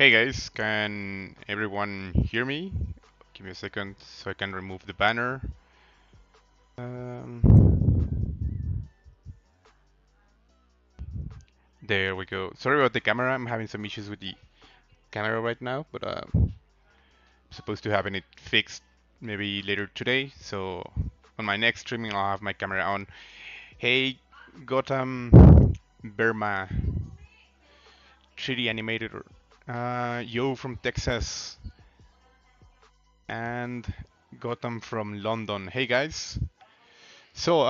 Hey guys, can everyone hear me? Give me a second so I can remove the banner. Um, there we go. Sorry about the camera, I'm having some issues with the camera right now, but I'm supposed to having it fixed maybe later today. So on my next streaming, I'll have my camera on. Hey, Gotham, Burma, 3D animated, Yo from Texas, and Gotham from London. Hey guys. So,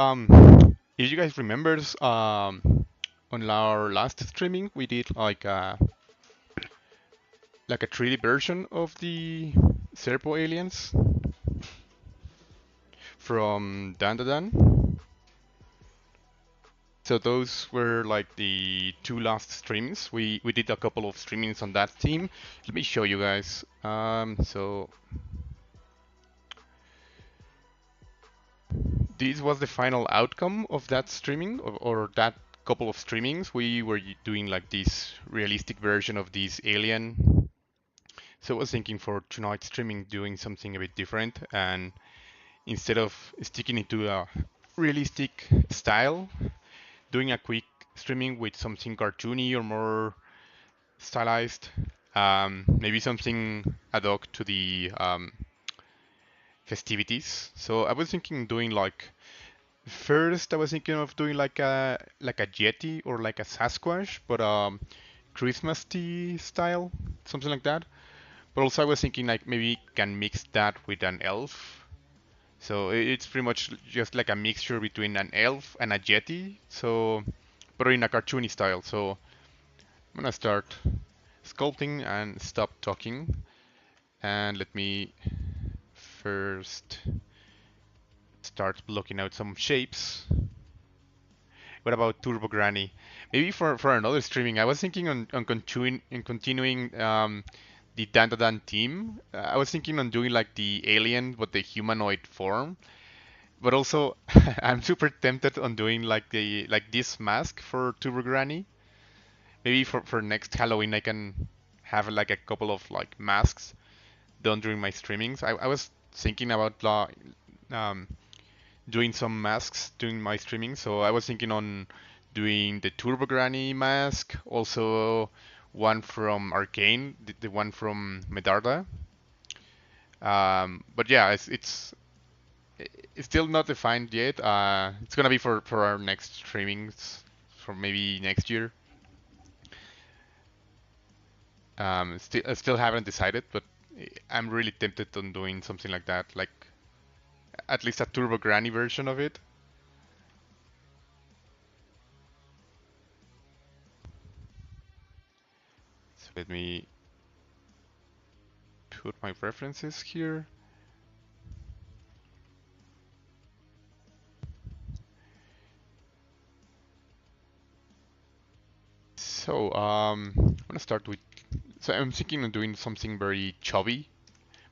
if you guys remembers, on our last streaming, we did like a 3D version of the Serpo aliens from Dandadan. So those were like the two last streams. We did a couple of streamings on that theme. Let me show you guys. So this was the final outcome of that streaming or that couple of streamings. We were doing like this realistic version of this alien. So I was thinking for tonight's streaming doing something a bit different, and instead of sticking into a realistic style, doing a quick streaming with something cartoony or more stylized, maybe something ad hoc to the festivities. So I was thinking doing like first I was thinking of doing like a Yeti or like a Sasquatch, but Christmas tea style, something like that. But also I was thinking like maybe can mix that with an elf. So it's pretty much just like a mixture between an elf and a Yeti. So, but in a cartoony style. So I'm gonna start sculpting and stop talking. And let me first start blocking out some shapes. What about Turbo Granny? Maybe for another streaming. I was thinking on continuing the Dandadan team. I was thinking on doing like the alien but the humanoid form. But also I'm super tempted on doing like this mask for Turbo Granny. Maybe for next Halloween I can have like a couple of like masks done during my streamings. I was thinking about um, doing some masks during my streaming. So I was thinking on doing the Turbo Granny mask, also one from Arcane, the one from Medarda. But yeah, it's still not defined yet. It's gonna be for our next streamings, for maybe next year. Still, I still haven't decided, but I'm really tempted on doing something like that, like at least a Turbo Granny version of it. So let me put my references here. So, I'm gonna start with. So I'm thinking of doing something very chubby,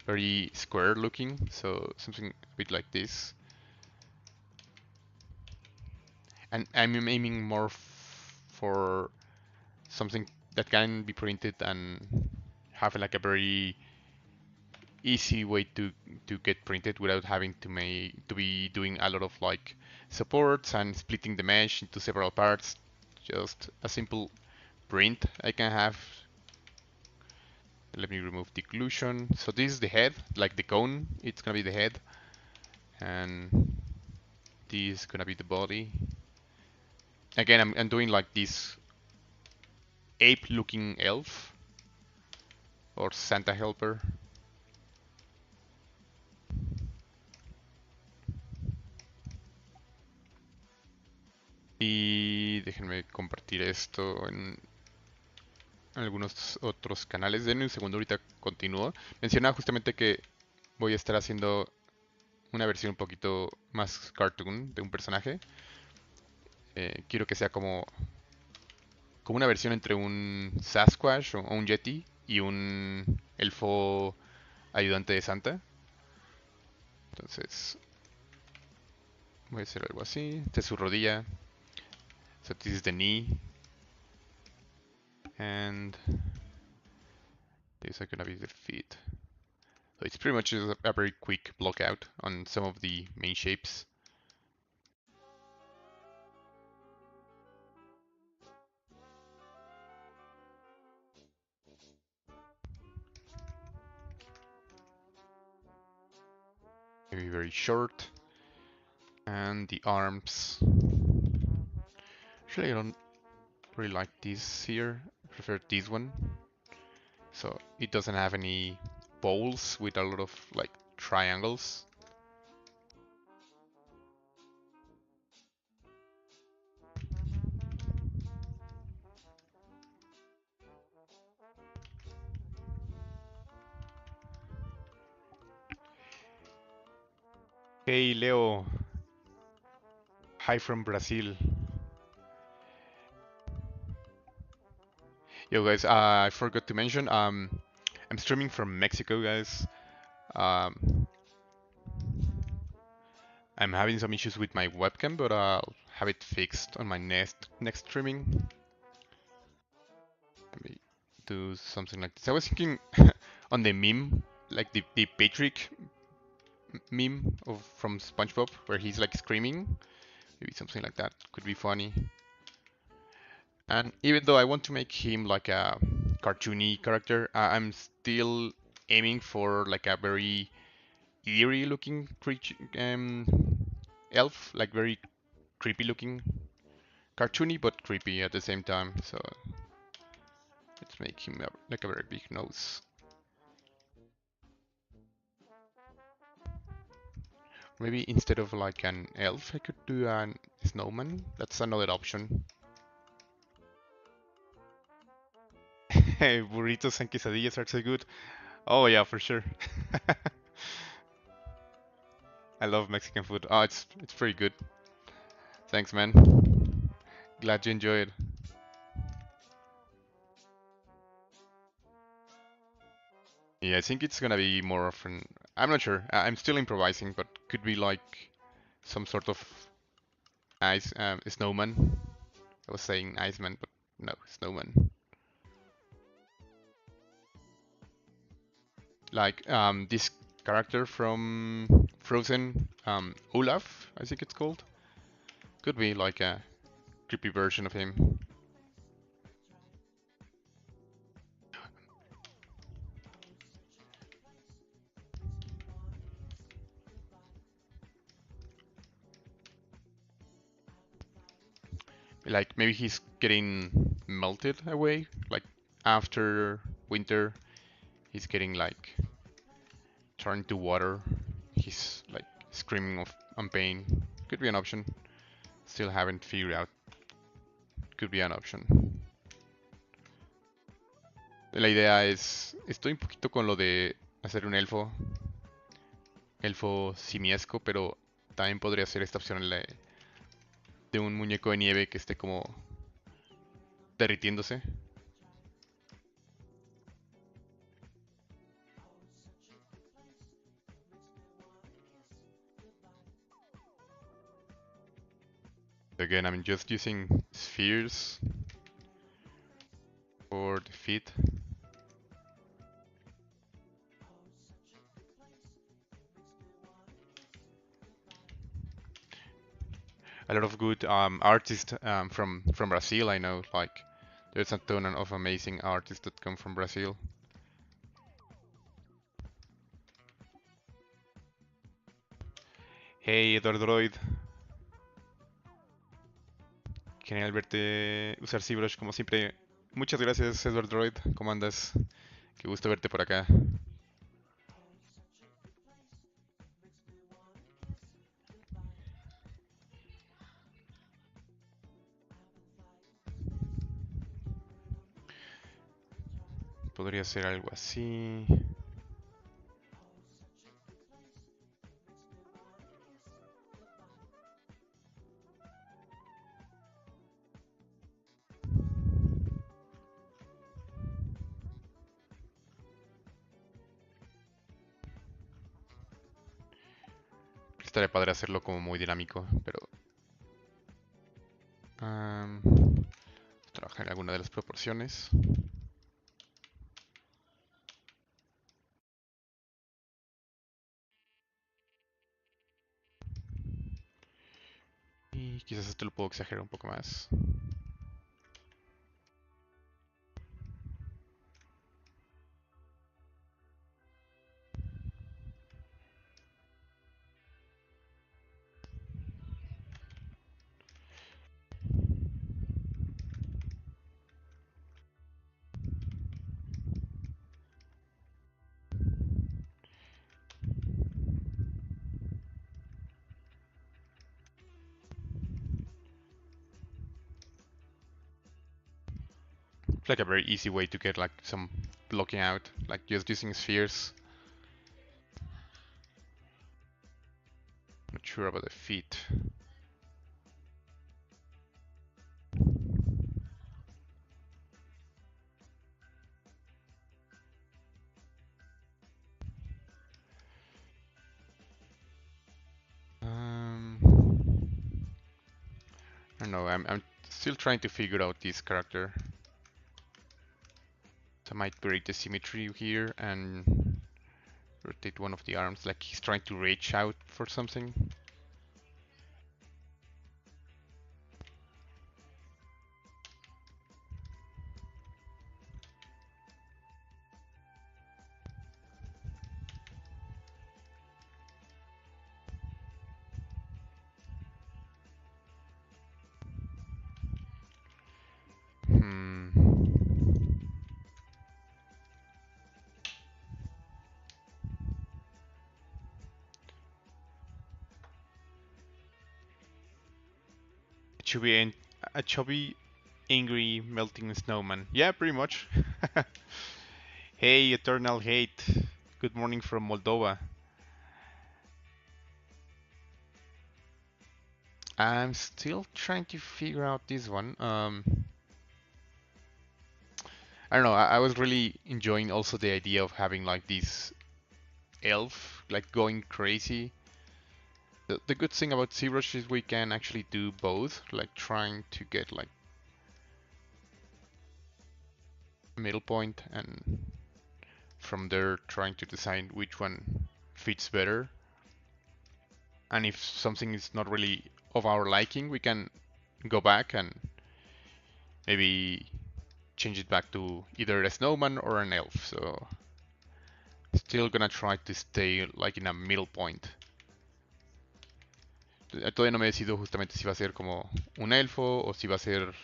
very square looking. So something a bit like this. And I'm aiming more for something that can be printed and have like a very easy way to get printed without having to be doing a lot of like supports and splitting the mesh into several parts. Just a simple print I can have. Let me remove the occlusion. So this is the head, like the cone. It's gonna be the head, and this is gonna be the body. Again, I'm doing like this ape-looking elf or Santa helper. Y déjenme compartir esto en algunos otros canales. Denme un segundo, ahorita continúo. Mencionaba justamente que voy a estar haciendo una versión un poquito más cartoon de un personaje. Quiero que sea como una versión entre un Sasquatch o un Yeti y un elfo ayudante de Santa. Entonces, voy a hacer algo así. Esta es su rodilla. So this is the knee. And These are gonna be the feet. So it's pretty much just a very quick block out on some of the main shapes. Maybe very short. And the arms. Actually, I don't really like this here. I prefer this one. So it doesn't have any bowls with a lot of like triangles. Hey Leo, hi from Brazil. Yo guys, I forgot to mention, I'm streaming from Mexico, guys. Um, I'm having some issues with my webcam, but I'll have it fixed on my next streaming. Let me do something like this. I was thinking on the meme, like the Patrick meme of from SpongeBob, where he's like screaming. Maybe something like that could be funny. And even though I want to make him like a cartoony character, I'm still aiming for like a very eerie looking creature, elf, like very creepy looking, cartoony but creepy at the same time. So let's make him like a very big nose. Maybe instead of like an elf, I could do a snowman. That's another option. Burritos and quesadillas are so good. Oh yeah, for sure. I love Mexican food. Oh, it's pretty good. Thanks, man. Glad you enjoyed. Yeah, I think it's gonna be more often. I'm not sure. I'm still improvising, but could be like some sort of ice snowman. I was saying iceman, but no, snowman. Like this character from Frozen, Olaf, I think it's called. Could be like a creepy version of him. Like maybe he's getting melted away. Like after winter, he's getting like turned to water. He's like screaming of on pain. Could be an option. Still haven't figured out. Could be an option. La idea es, estoy un poquito con lo de hacer un elfo simiesco, pero también podría ser esta opción de un muñeco de nieve que esté como derritiéndose. Again, I'm just using spheres for the feet. A lot of good artists from Brazil. I know, like there's a ton of amazing artists that come from Brazil. Hey, Edward Droid. Genial verte usar ZBrush como siempre. Muchas gracias, Edward Droid. ¿Cómo andas? Qué gusto verte por acá. Podría ser algo así. Estaría padre hacerlo como muy dinámico, pero am, trabajar en alguna de las proporciones. Quizás esto lo puedo exagerar un poco más. It's like a very easy way to get like some blocking out, like just using spheres. Not sure about the feet. I don't know. I'm still trying to figure out this character. So I might break the symmetry here and rotate one of the arms, like he's trying to reach out for something. Hmm. It should be a chubby, angry, melting snowman. Yeah, pretty much. Hey, Eternal Hate. Good morning from Moldova. I'm still trying to figure out this one. I don't know. I was really enjoying also the idea of having like this elf like going crazy. The good thing about ZBrush is we can actually do both, like trying to get like middle point and from there trying to decide which one fits better. And if something is not really of our liking, we can go back and maybe change it back to either a snowman or an elf. So still gonna try to stay like in a middle point. Todavía no me decido justamente si va a ser como un elfo o si va a ser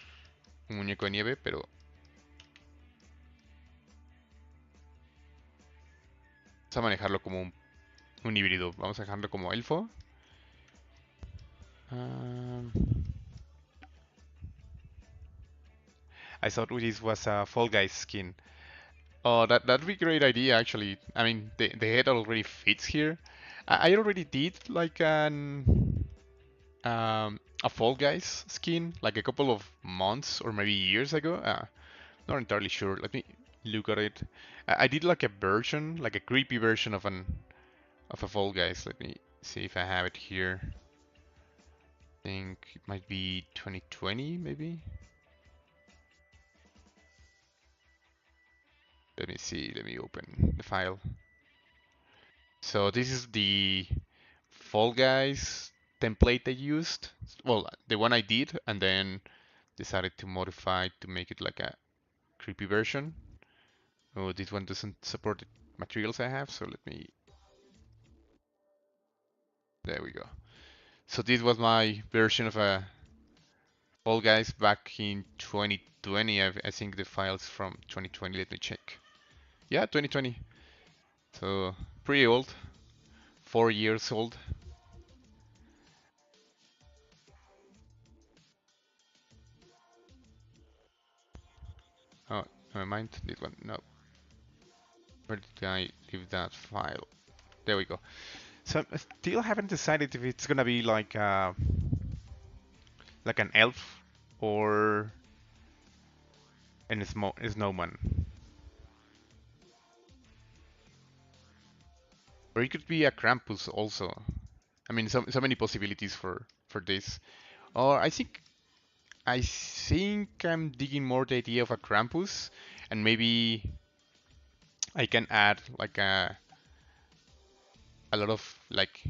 un muñeco de nieve, pero vamos a manejarlo como un híbrido. Vamos a dejarlo como elfo. Um, I thought this was a Fall Guys skin. Oh, that'd be a great idea actually. I mean, the head already fits here. I already did like a Fall Guys skin like a couple of months or maybe years ago. Not entirely sure. Let me look at it. I did like a version, like a creepy version of a Fall Guys. Let me see if I have it here. I think it might be 2020 maybe. Let me see. Let me open the file. So this is the Fall Guys template I used. Well, the one I did, and then decided to modify to make it like a creepy version. Oh, this one doesn't support the materials I have, so let me. There we go. So this was my version of a Fall Guys back in 2020. I think the file's from 2020. Let me check. Yeah, 2020. So pretty old. 4 years old. Oh, never mind. This one. No. Where did I leave that file? There we go. So I still haven't decided if it's gonna be like an elf or a snowman. Or it could be a Krampus also. I mean, so many possibilities for this. Or I think I'm digging more the idea of a Krampus, and maybe I can add like a lot of like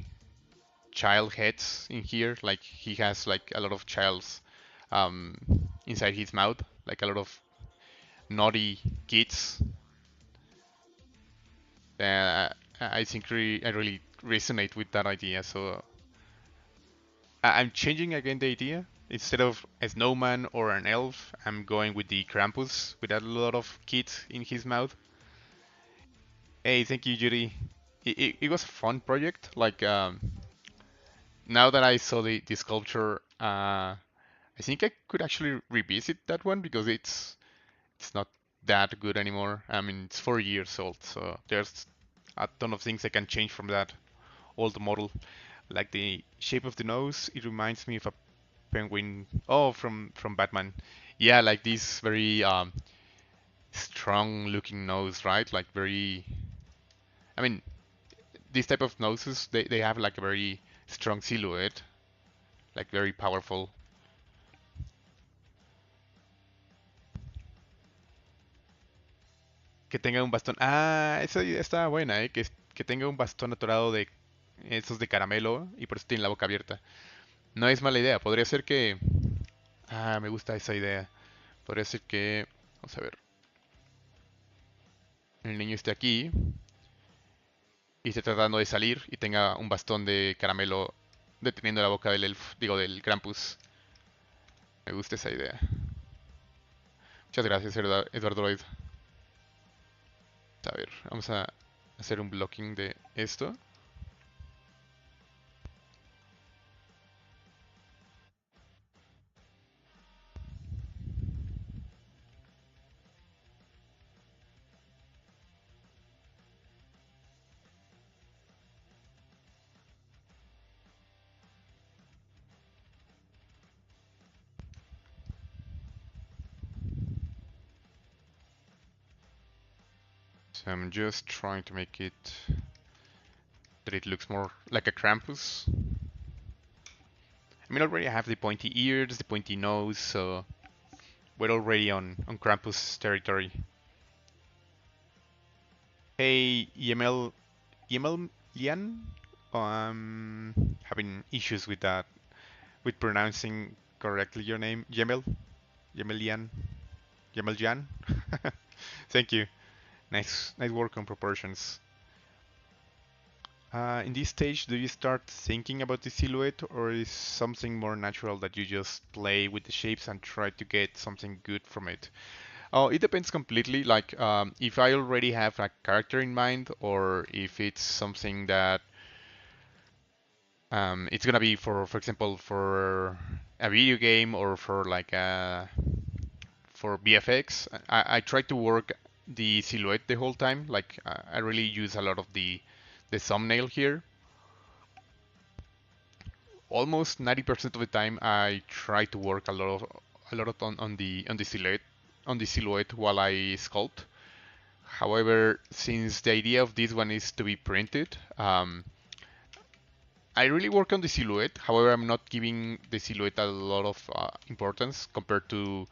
child heads in here. Like he has like a lot of childs um, inside his mouth, like a lot of naughty kids. I think I really resonate with that idea. So I'm changing again the idea. Instead of a snowman or an elf, I'm going with the Krampus with a lot of kids in his mouth. Hey, thank you, Judy. It was a fun project. Like now that I saw the sculpture, I think I could actually revisit that one because it's not that good anymore. I mean, it's 4 years old, so there's a ton of things I can change from that old model. Like the shape of the nose, it reminds me of a penguin. Oh, from Batman. Yeah, like this very strong looking nose, right? Like very. I mean, these type of noses, they have like a very strong silhouette, like very powerful. Que tenga un bastón. Ah, esa idea está buena, ¿eh? Que tenga un bastón atorado de esos de caramelo y por eso tiene la boca abierta. No es mala idea. Podría ser que. Ah, me gusta esa idea. Podría ser que. Vamos a ver. El niño esté aquí y esté tratando de salir y tenga un bastón de caramelo deteniendo la boca del elf, digo, del Krampus. Me gusta esa idea. Muchas gracias, Eduardo Lloyd. A ver, vamos a hacer un blocking de esto. So I'm just trying to make it that it looks more like a Krampus. I mean, already I have the pointy ears, the pointy nose, so we're already on Krampus territory. Hey, Yemel Lian? I'm having issues with that, with pronouncing correctly your name. Yemel Lian? Yemel Jan? Thank you. Nice work on proportions. In this stage, do you start thinking about the silhouette, or is something more natural that you just play with the shapes and try to get something good from it? Oh, it depends completely. Like, if I already have a character in mind, or if it's something that it's gonna be for example, for a video game or for like for VFX. I try to work the silhouette the whole time. Like, I really use a lot of the thumbnail here. Almost 90% of the time, I try to work a lot on the silhouette while I sculpt. However, since the idea of this one is to be printed, I really work on the silhouette. However, I'm not giving the silhouette a lot of importance compared to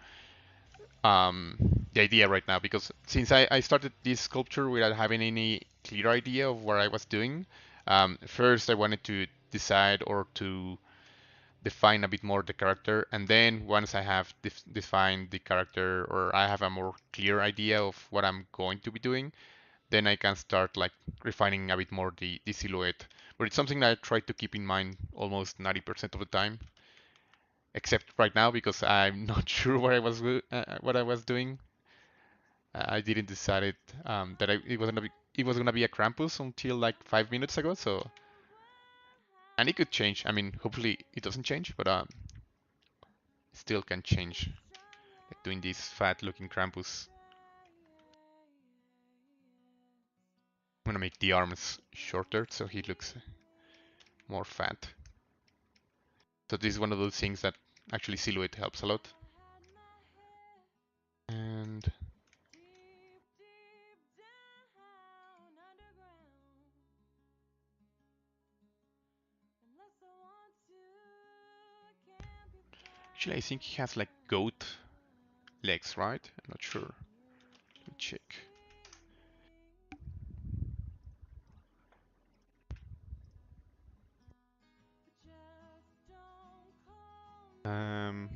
um, the idea right now, because since I started this sculpture without having any clear idea of what I was doing, first I wanted to decide or to define a bit more the character, and then once I have defined the character or I have a more clear idea of what I'm going to be doing, then I can start like refining a bit more the silhouette. But it's something that I try to keep in mind almost 90% of the time, except right now because I'm not sure what I was doing. I didn't decide that it was gonna be a Krampus until like 5 minutes ago. So, and it could change. I mean, hopefully it doesn't change, but it still can change. Like doing this fat-looking Krampus. I'm gonna make the arms shorter so he looks more fat. So this is one of those things that actually silhouette helps a lot. And actually, I think he has like goat legs, right? I'm not sure. Let me check.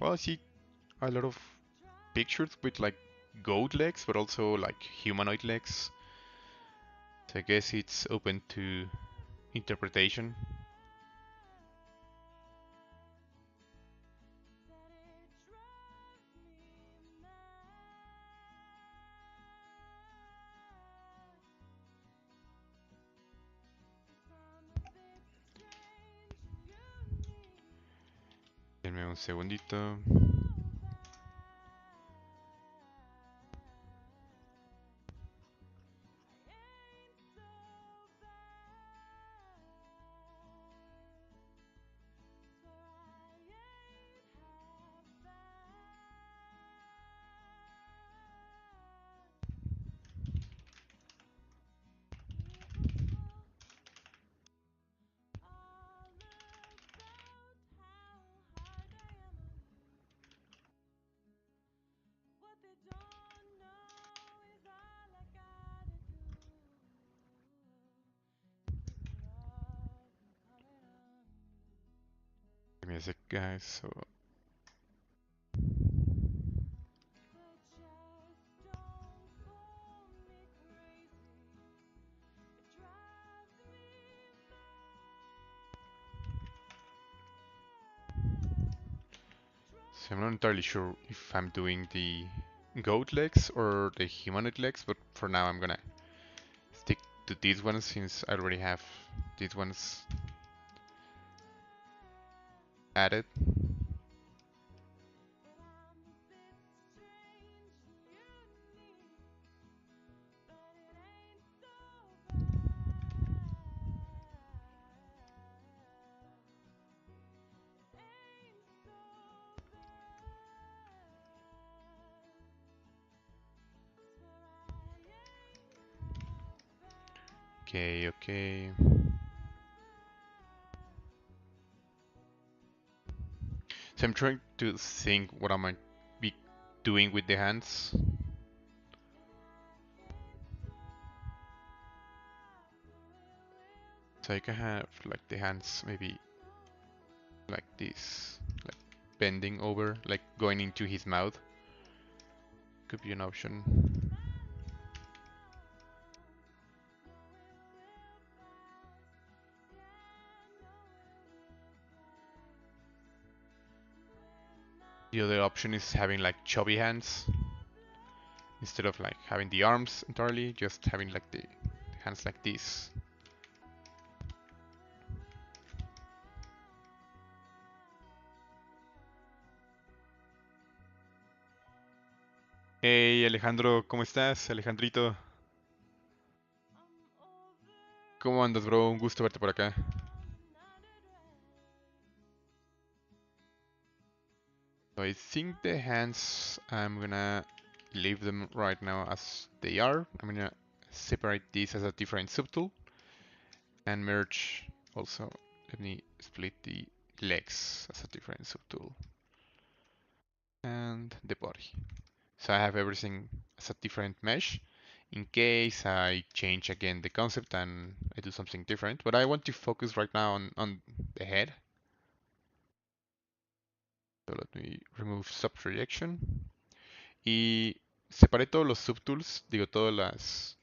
Well, I see a lot of pictures with like goat legs, but also like humanoid legs. So I guess it's open to interpretation. Denme un segundito. Give me a sec, guys. So So I'm not entirely sure if I'm doing the goat legs or the humanoid legs, but for now I'm gonna stick to these ones since I already have these ones added. Okay, okay. So I'm trying to think what I might be doing with the hands. So I can have like the hands maybe like this, like bending over, like going into his mouth. Could be an option. The other option is having like chubby hands instead of like having the arms entirely, just having like the hands like this. Hey Alejandro, ¿cómo estás? Alejandrito, ¿cómo andas, bro? Un gusto verte por acá. So I think the hands, I'm gonna leave them right now as they are. I'm gonna separate these as a different subtool and merge also. Let me split the legs as a different subtool and the body. So I have everything as a different mesh in case I change again the concept and I do something different. But I want to focus right now on the head. So let me remove subtraction. Y separé todos los subtools, digo, todas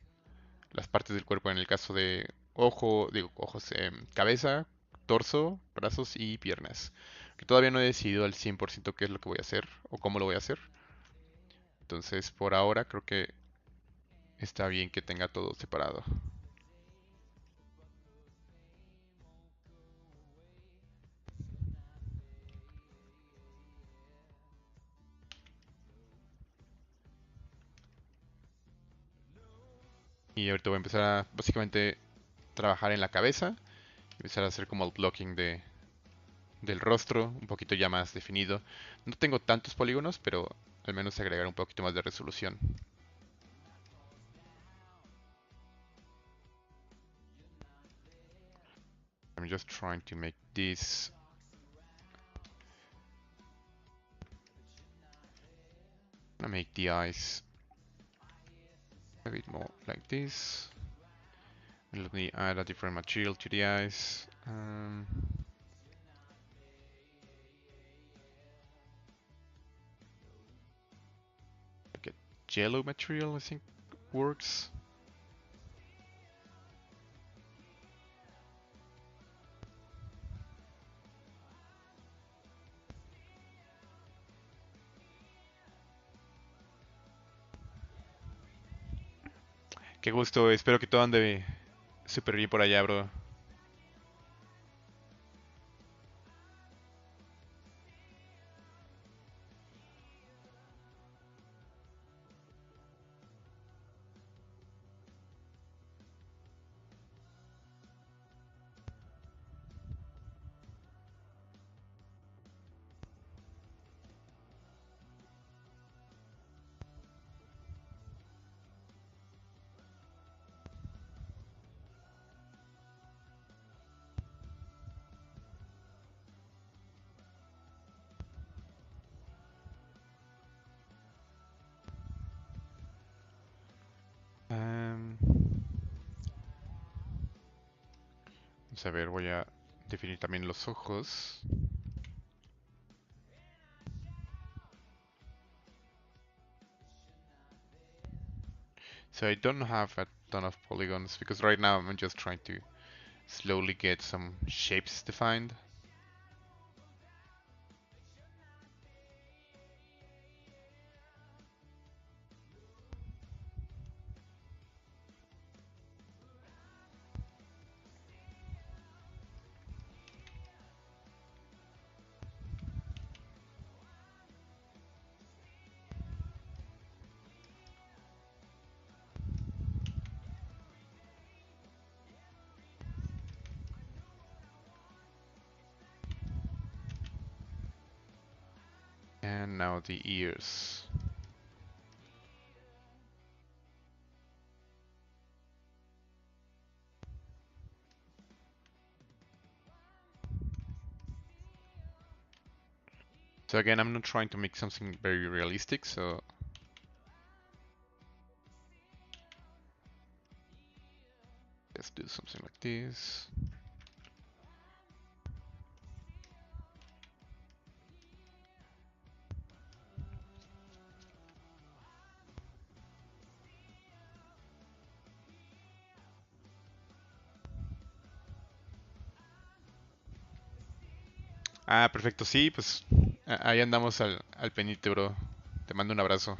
las partes del cuerpo en el caso de ojo, digo, ojos, cabeza, torso, brazos y piernas. Que todavía no he decidido al 100% qué es lo que voy a hacer o cómo lo voy a hacer. Entonces, por ahora creo que está bien que tenga todo separado. Y ahorita voy a empezar a básicamente trabajar en la cabeza, empezar a hacer como el blocking del rostro, un poquito ya más definido. No tengo tantos polígonos, pero al menos agregar un poquito más de resolución. I'm just trying to make this I'm gonna make the eyes a bit more like this. Let me add a different material to the eyes. yellow material, I think, works. Qué gusto, espero que todo ande súper bien por allá, bro. Am, Vamos a ver, voy a definir también los ojos. So I don't have a ton of polygons because right now I'm just trying to slowly get some shapes defined. And now the ears. So again, I'm not trying to make something very realistic, so let's do something like this. Ah, perfecto, sí, pues ahí andamos al pendiente, bro. Te mando un abrazo.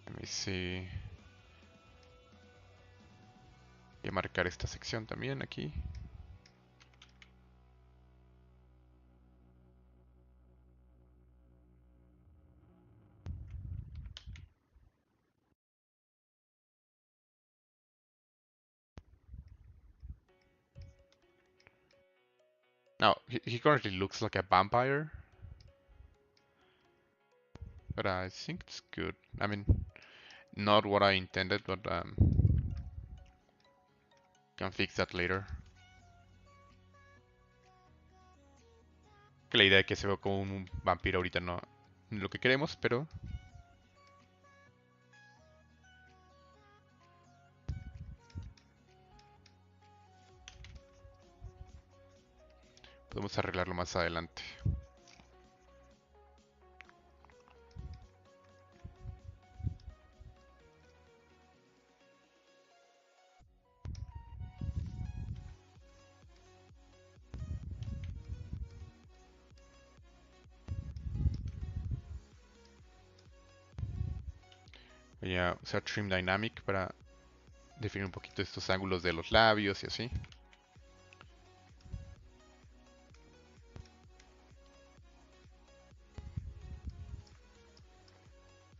Let me see. Voy a marcar esta sección también aquí. Now, he currently looks like a vampire, but I think it's good. I mean, not what I intended, but can fix that later. Que la idea de que se vea como un vampiro ahorita no es lo que queremos, pero podemos arreglarlo más adelante. Voy a usar Trim Dynamic para definir un poquito estos ángulos de los labios y así.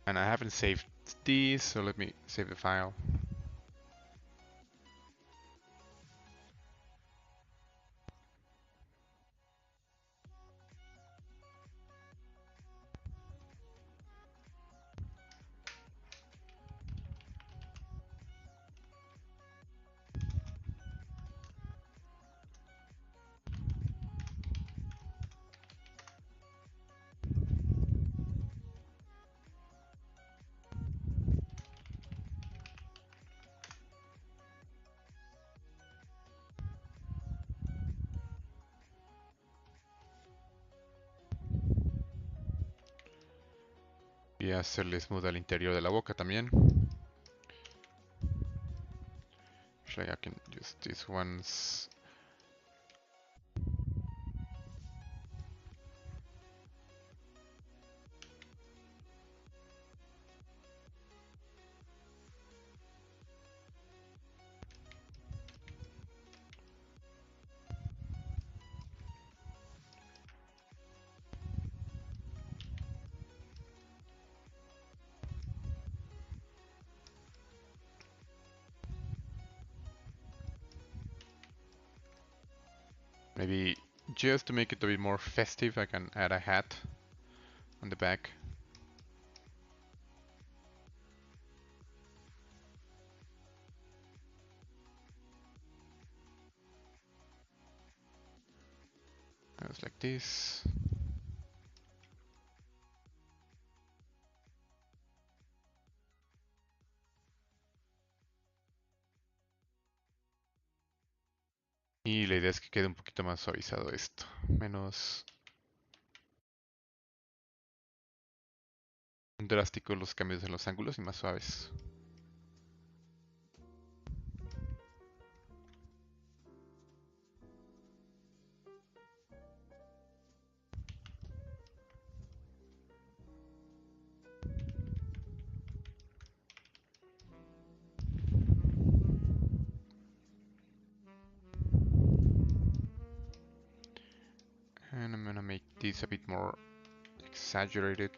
And I haven't saved these, so let me save the file. Y hacerle smooth al interior de la boca también. Actually, I can use these ones. Maybe just to make it a bit more festive, I can add a hat on the back. Just like this. Y la idea es que quede un poquito más suavizado esto, menos drásticos los cambios en los ángulos y más suaves. And I'm gonna make this a bit more exaggerated.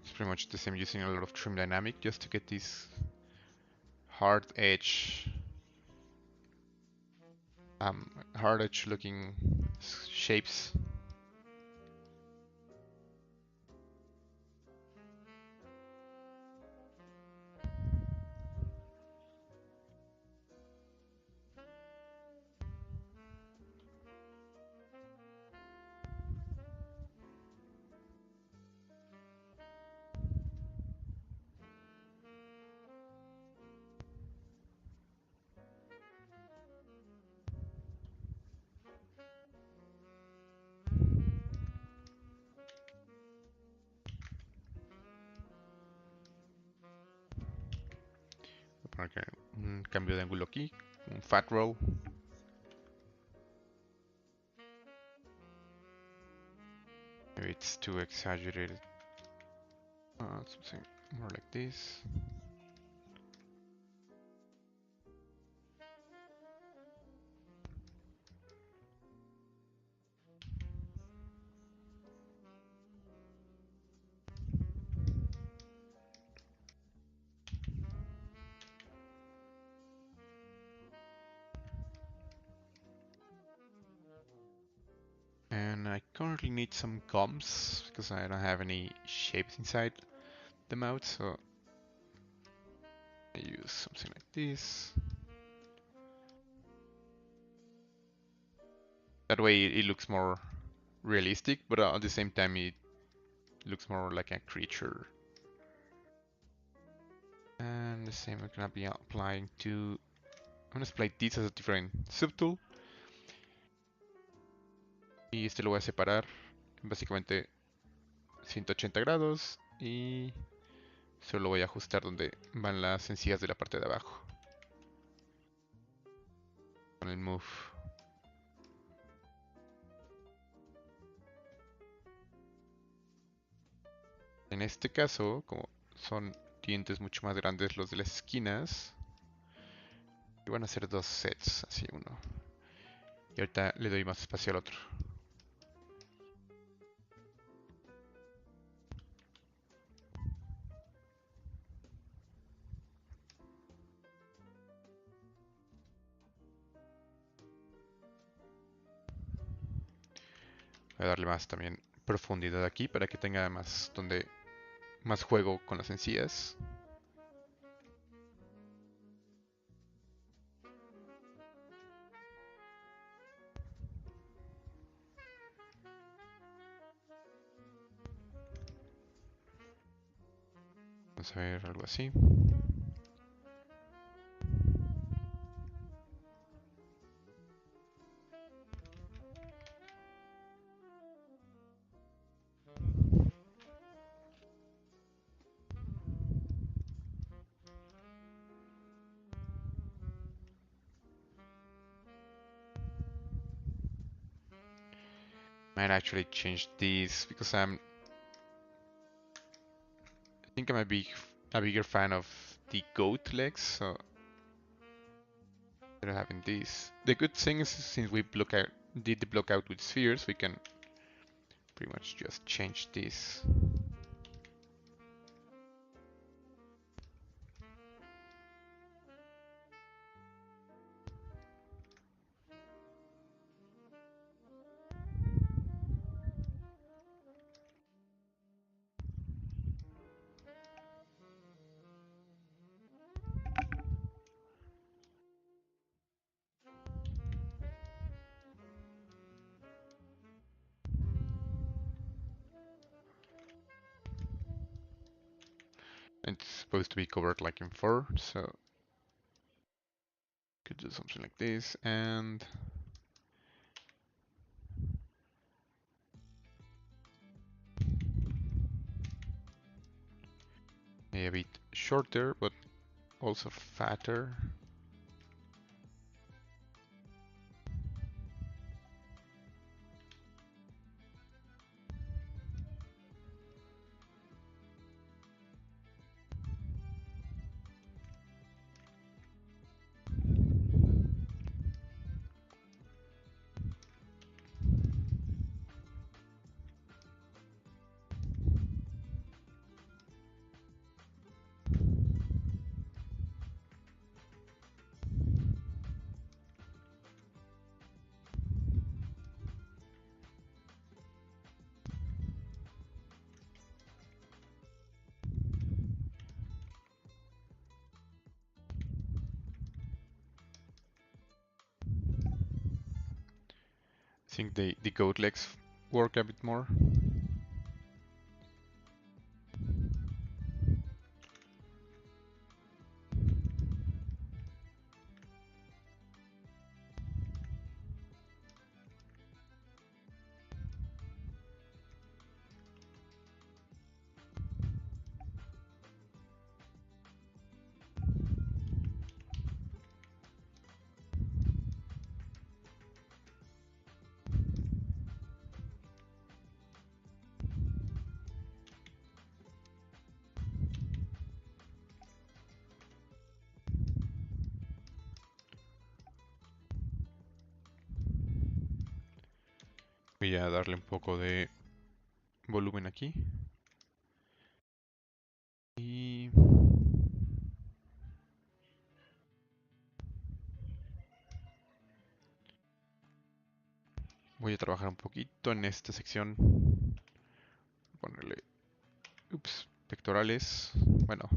It's pretty much the same, using a lot of trim dynamic just to get this hard edge, hard edge looking shapes. Voy a poner un cambio de ángulo aquí, un fat roll. Maybe it's too exaggerated. Something more like this. And I currently need some gums because I don't have any shapes inside the mouth, so I use something like this. That way it looks more realistic, but at the same time it looks more like a creature. And the same I'm gonna be applying to... I'm gonna apply this as a different subtool. Y este lo voy a separar básicamente 180 grados y solo voy a ajustar donde van las encías de la parte de abajo con el move. En este caso, como son dientes mucho más grandes los de las esquinas, y van a ser dos sets, así uno. Y ahorita le doy más espacio al otro. Voy a darle más también profundidad aquí para que tenga más más juego con las encías. Vamos a ver algo así. Might actually change these because I think I'm a bigger fan of the goat legs, so instead of having these. The good thing is since we did the block out with spheres, we can pretty much just change this. It's supposed to be covered like in 4, so could do something like this and maybe a bit shorter, but also fatter. I think the goat legs work a bit more. Voy a darle un poco de volumen aquí. Y voy a trabajar un poquito en esta sección. Ponerle, pectorales. Bueno,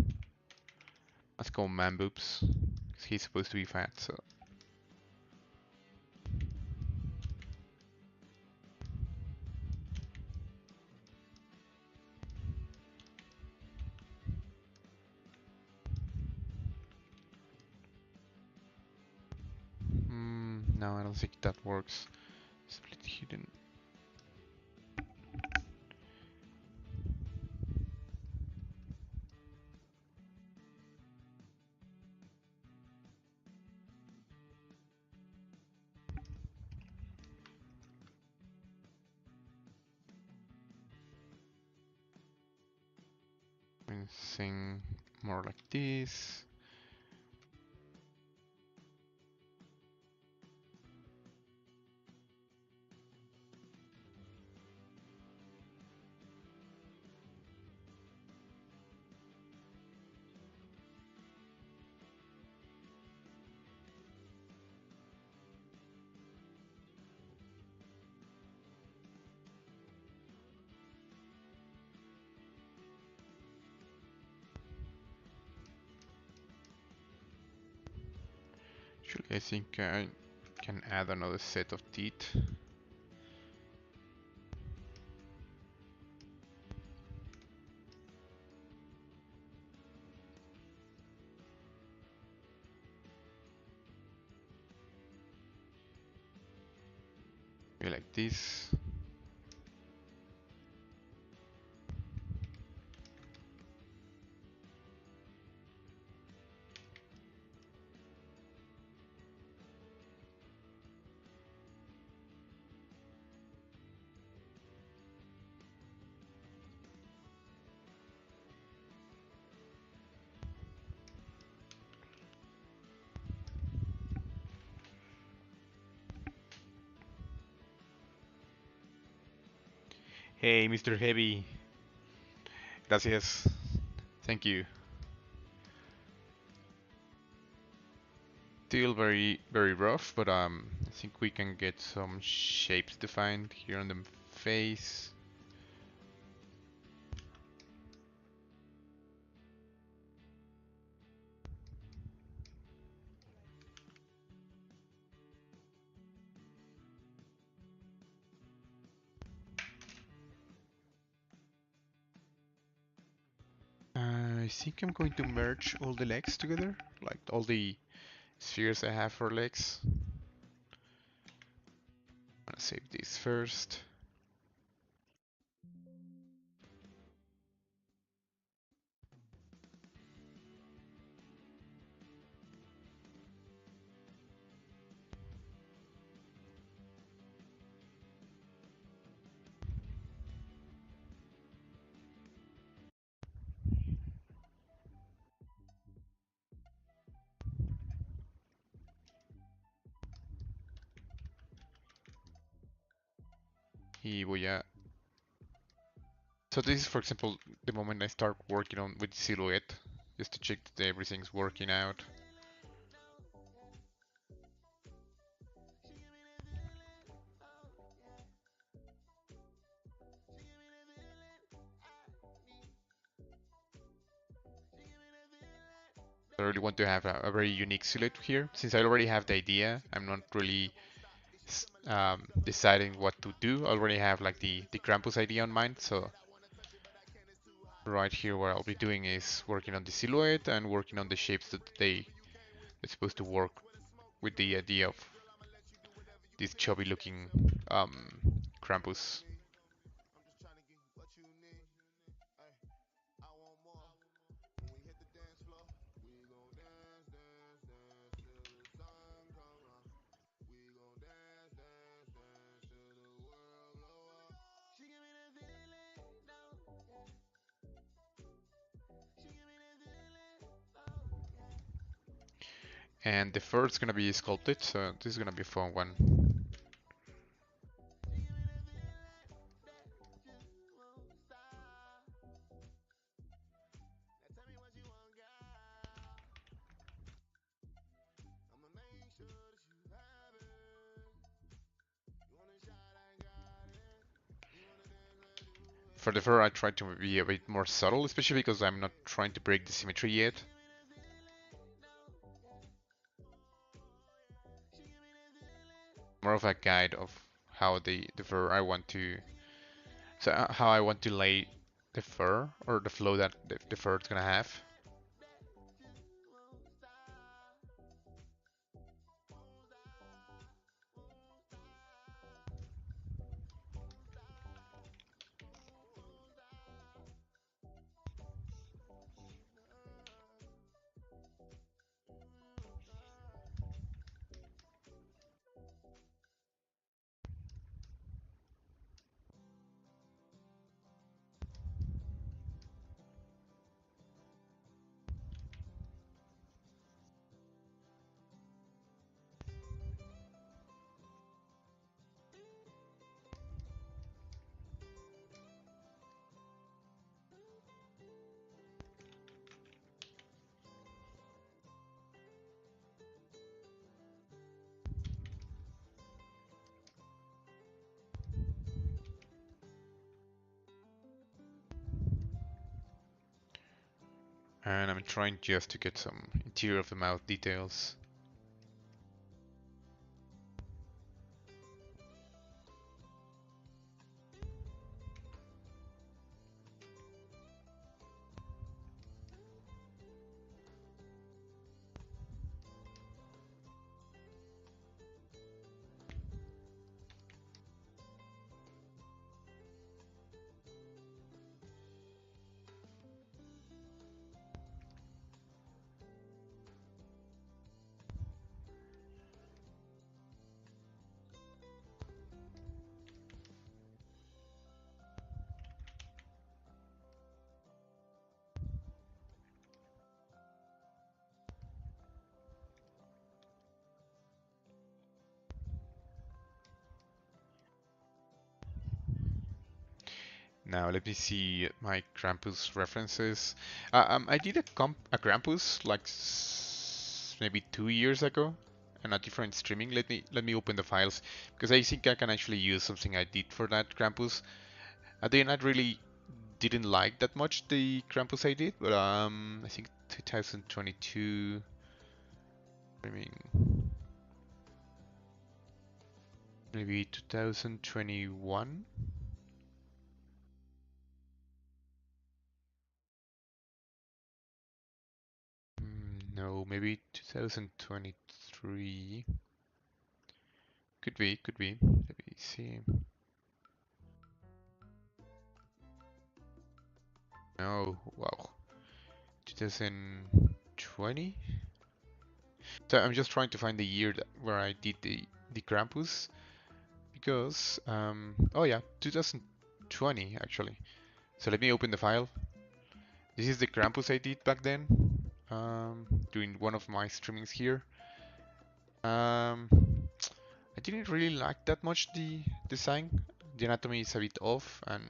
más como man boobs. He's supposed to be fat, so. No, I don't think that works. Split hidden. Something more like this. Actually, I think I can add another set of teeth. Maybe like this. Hey, Mr. Heavy. Gracias. Thank you. Still very rough, but I think we can get some shapes defined here on the face. I think I'm going to merge all the legs together, like all the spheres I have for legs. I'm gonna save this first. Y voy a... So this is, for example, the moment I start working on with the silhouette, just to check that everything's working out. I really want to have a very unique silhouette here. Since I already have the idea, I'm not really deciding what to do. I already have like the Krampus idea on mind, so right here what I'll be doing is working on the silhouette and working on the shapes that they're supposed to work with the idea of this chubby looking Krampus. And the fur is gonna be sculpted, so this is gonna be a fun one. For the fur, I tried to be a bit more subtle, especially because I'm not trying to break the symmetry yet. More of a guide of how the fur I want to, so how I want to lay the fur or the flow that the fur is gonna have. And I'm trying just to get some interior of the mouth details. Now let me see my Krampus references. I did a Krampus like maybe 2 years ago, and a different streaming. Let me open the files because I think I can actually use something I did for that Krampus. I did really didn't like that much the Krampus I did, but I think 2022 streaming, maybe 2021. No, maybe 2023. Could be, could be. Let me see. No, wow. 2020? So I'm just trying to find the year where I did the Krampus because oh yeah, 2020 actually. So let me open the file. This is the Krampus I did back then. Doing one of my streamings here. Um, I didn't really like that much the design. The anatomy is a bit off and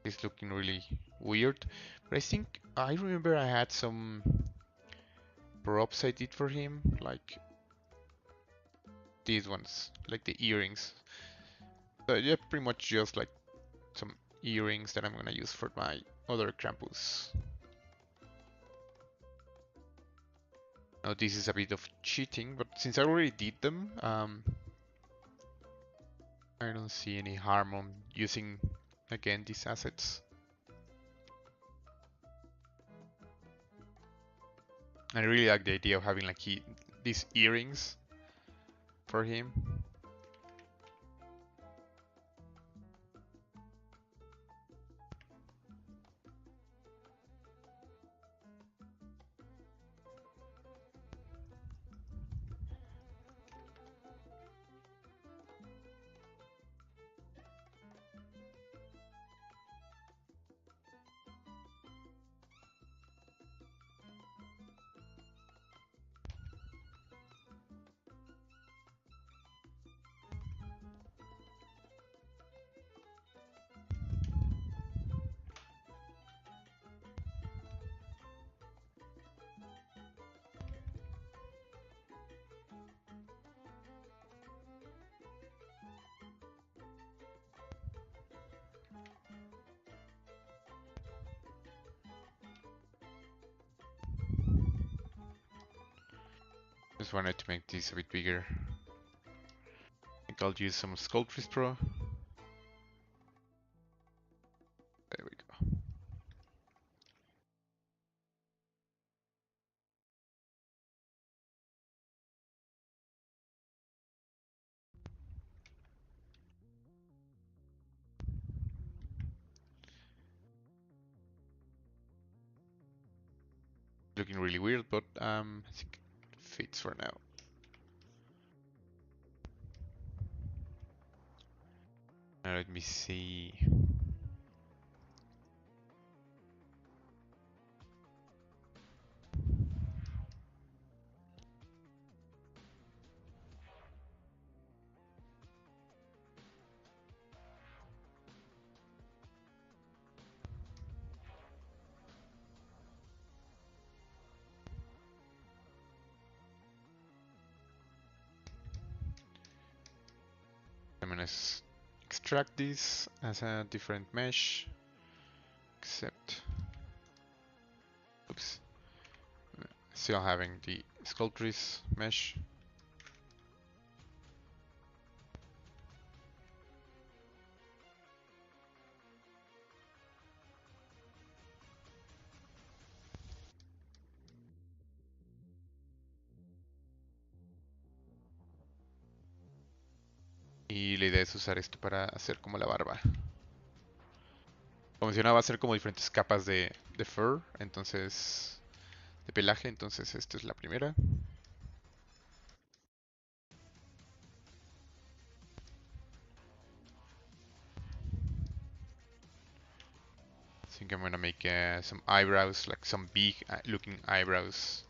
it's looking really weird. But I think I remember I had some props I did for him, like these ones, like the earrings. So yeah, pretty much just like some earrings that I'm gonna use for my other Krampus. Now this is a bit of cheating, but since I already did them, I don't see any harm on using again these assets. I really like the idea of having like these earrings for him. Just wanted to make this a bit bigger. I think I'll use some Sculptris Pro. There we go. Looking really weird, but I think it fits for now. Now let me see. I'm gonna extract this as a different mesh, except, oops, still having the Sculptris mesh. Y la idea es usar esto para hacer como la barba. Como mencionaba, va a ser como diferentes capas de fur, entonces, de pelaje, entonces esta es la primera. I think I'm gonna make some eyebrows, like some big looking eyebrows.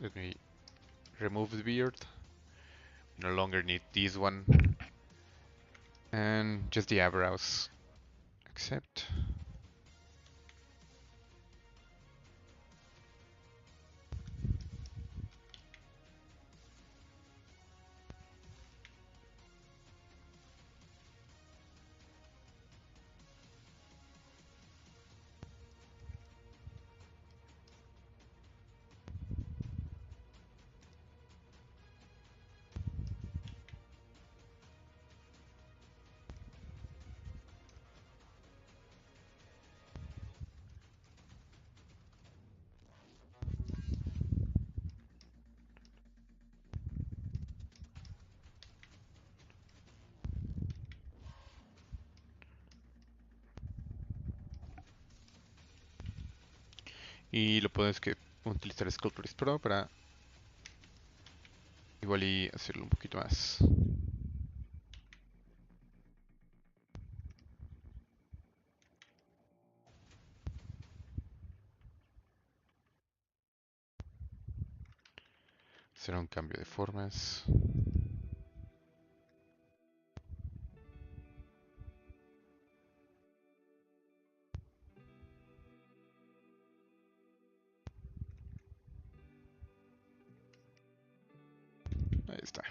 Let me remove the beard. No longer need this one. And just the eyebrows. Accept. Y lo puedes que utilizar Sculptris Pro para igual y hacerlo un poquito más. Será un cambio de formas. Ahí está.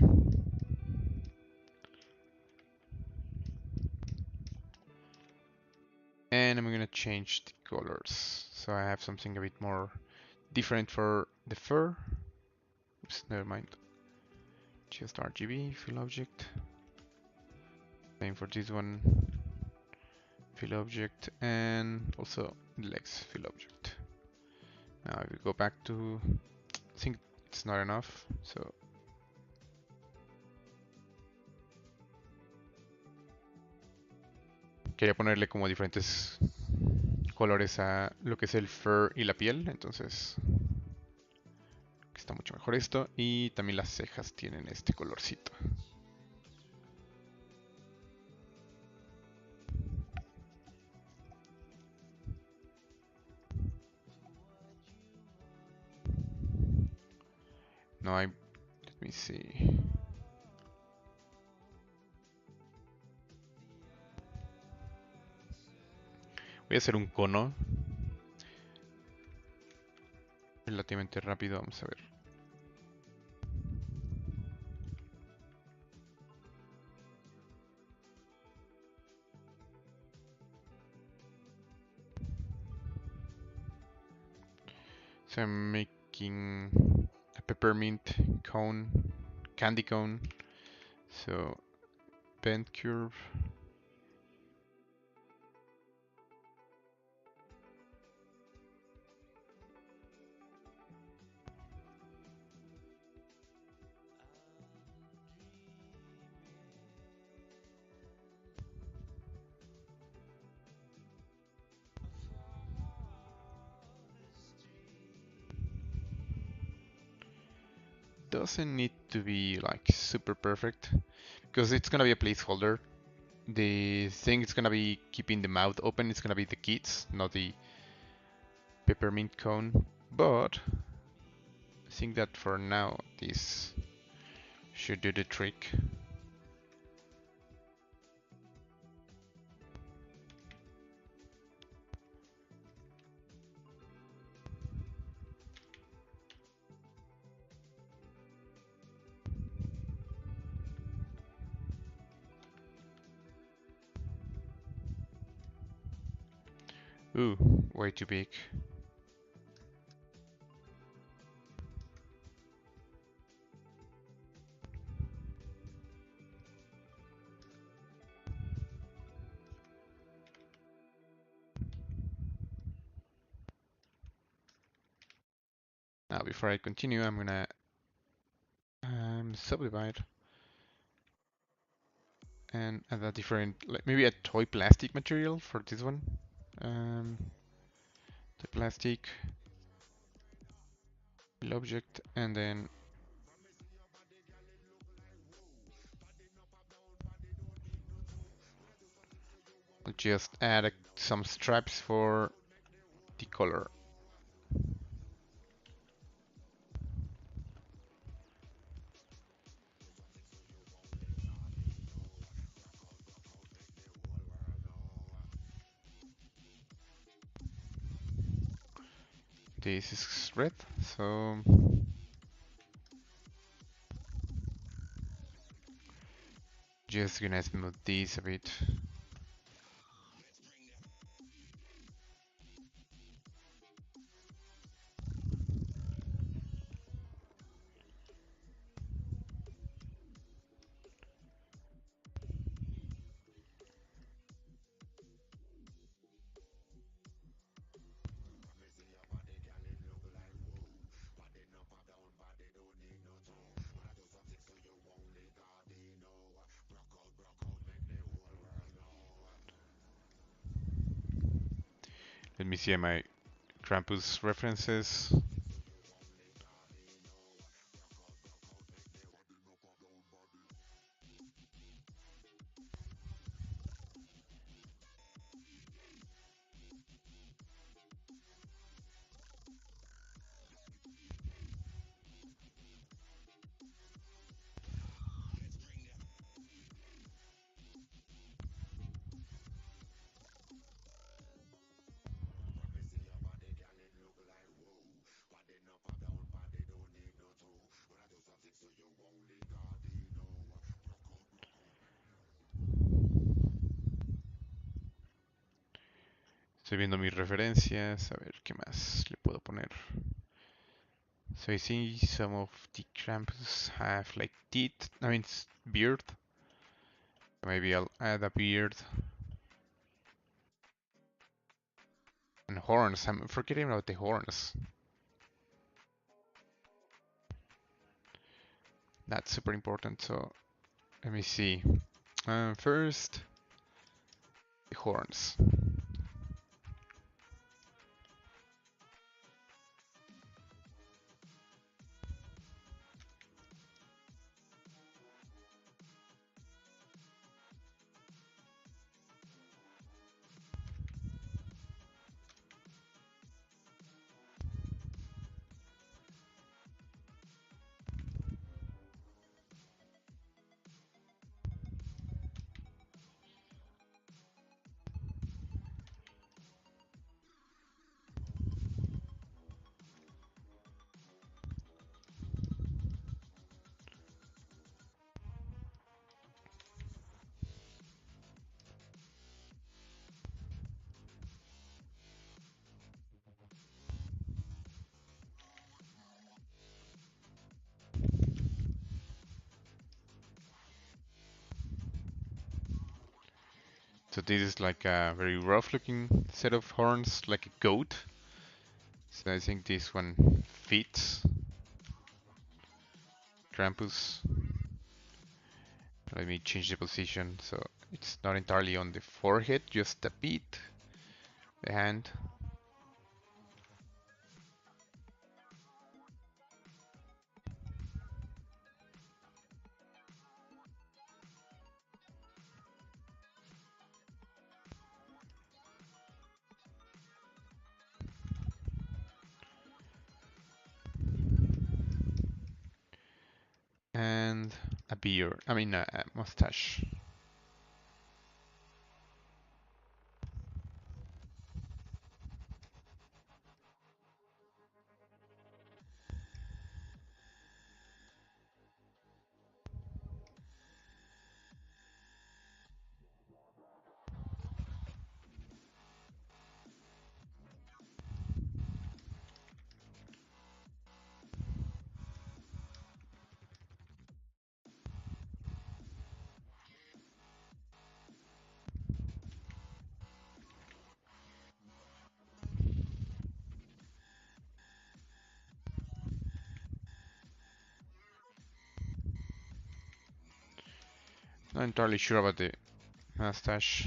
And I'm gonna change the colors. So I have something a bit more different for the fur. Oops, never mind. Just RGB, fill object. Same for this one. Fill object and also legs fill object. Now I will go back to, I think it's not enough, so quería ponerle como diferentes colores a lo que es el fur y la piel, entonces está mucho mejor esto. Y también las cejas tienen este colorcito. No hay, let me see. Voy a hacer un cono relativamente rápido, vamos a ver. So I'm making a peppermint cone, candy cone. So bend curve. Doesn't need to be like super perfect because it's gonna be a placeholder. The thing it's gonna be keeping the mouth open, it's gonna be the kids, not the peppermint cone. But I think that for now this should do the trick. Ooh, way too big. Now before I continue, I'm gonna subdivide and add a different, like maybe a toy plastic material for this one. The plastic object, and then I'll just add some stripes for the color. This is red, so just gonna smooth this a bit. Let me see my Krampus references. Estoy viendo mis referencias, a ver qué más le puedo poner. So I see some of the Krampus have like teeth, I mean beard. Maybe I'll add a beard and horns. I'm forgetting about the horns. That's super important. So let me see. First, the horns. So this is like a very rough looking set of horns, like a goat. So I think this one fits Krampus. Let me change the position so it's not entirely on the forehead, just a bit. The hand. And a beard, I mean a mustache. Not entirely sure about the mustache.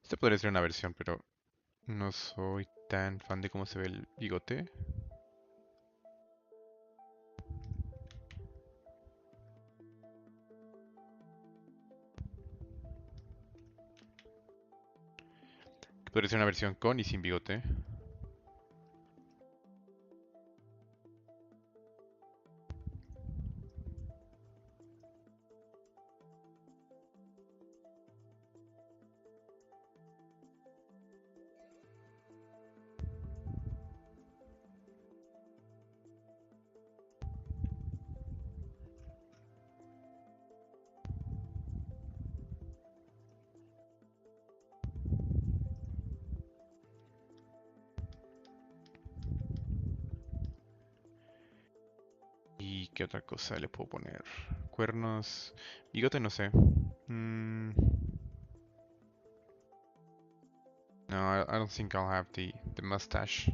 Esto podría ser una versión, pero No soy tan fan de cómo se ve el bigote. Podría ser una versión con y sin bigote. ¿Y qué otra cosa le puedo poner? Cuernos. Bigote no sé. Mm, no, I don't think I'll have the mustache.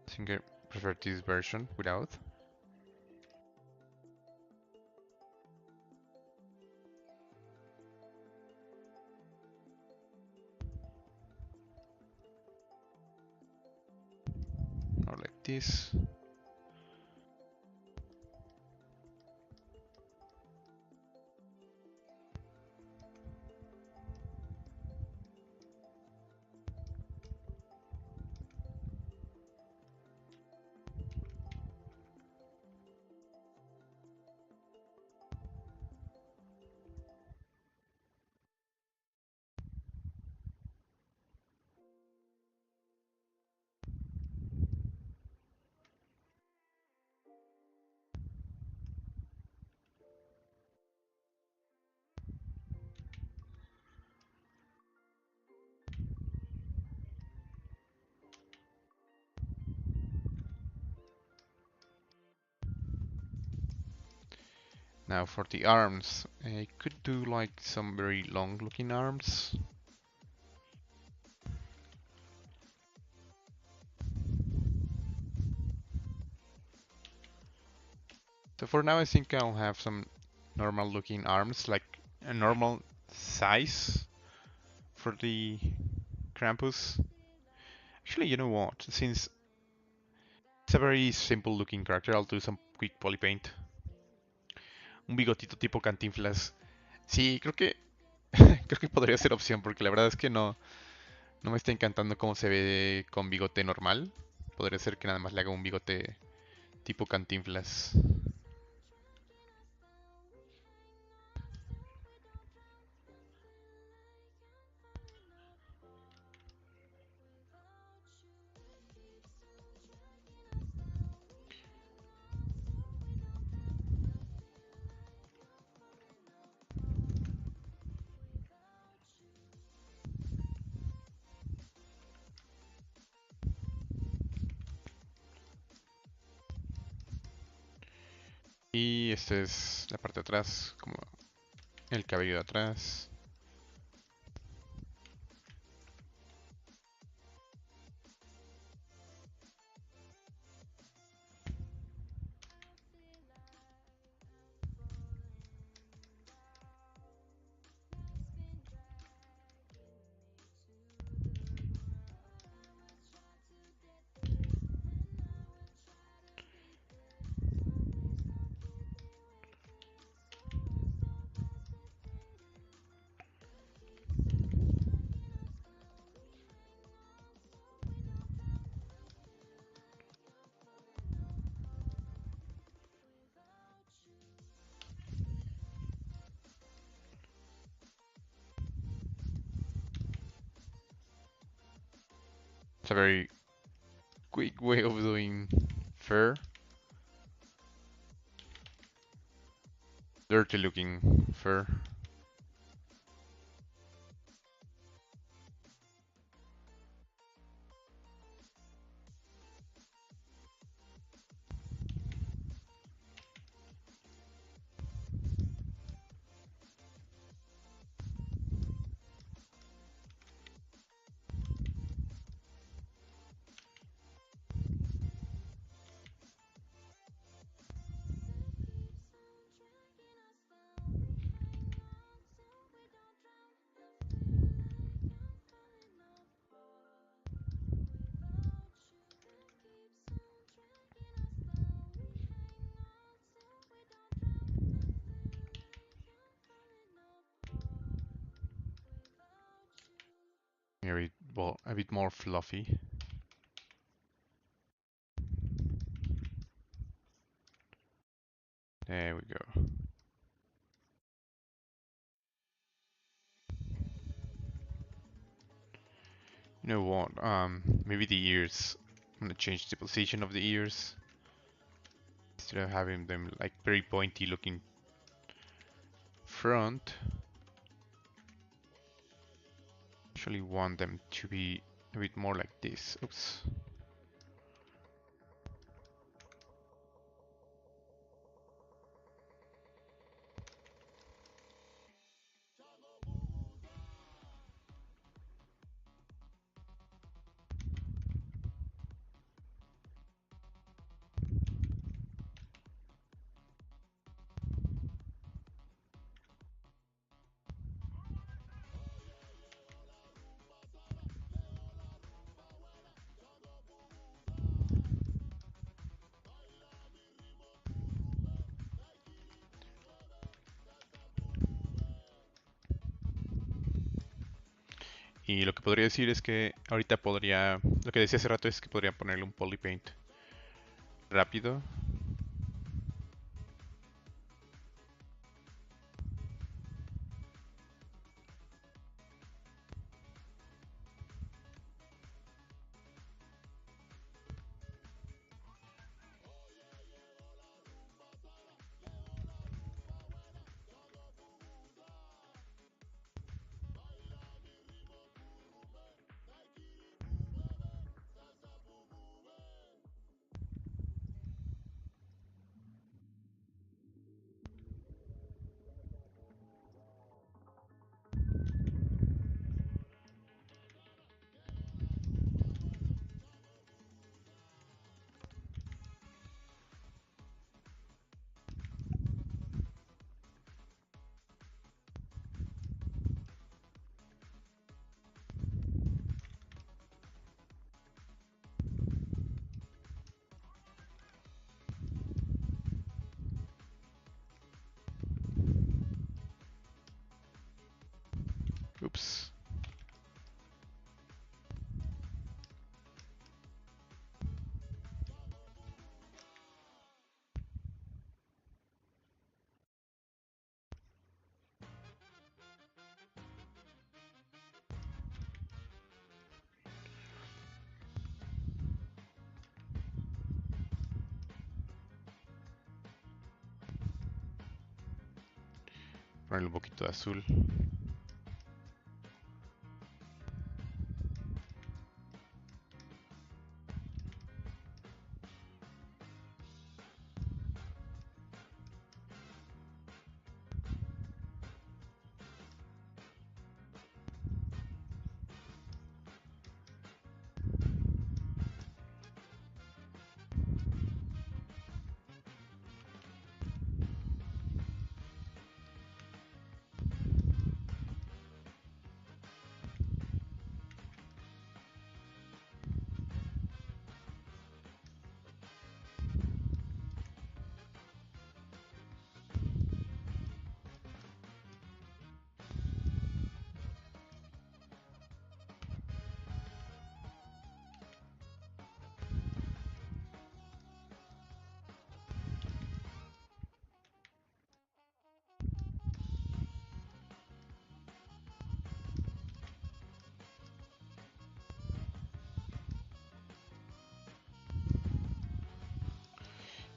I think I prefer this version without. Or like this. Now for the arms, I could do like some very long looking arms. So for now I think I'll have some normal looking arms, like a normal size for the Krampus. Actually, you know what? Since it's a very simple looking character, I'll do some quick poly paint. Un bigotito tipo Cantinflas. Sí, creo que creo que podría ser opción porque la verdad es que no me está encantando cómo se ve con bigote normal. Podría ser que nada más le haga un bigote tipo Cantinflas. Y esta es la parte de atrás, como el cabello de atrás. It's a very quick way of doing fur. Dirty looking fur. Maybe, well, a bit more fluffy. There we go. You know what? Maybe the ears. I'm gonna change the position of the ears instead of having them like very pointy looking front. Actually want them to be a bit more like this. Oops. Y lo que podría decir es que ahorita podría, lo que decía hace rato es que podría ponerle un polypaint rápido. Oops. Ponerle un poquito de azul.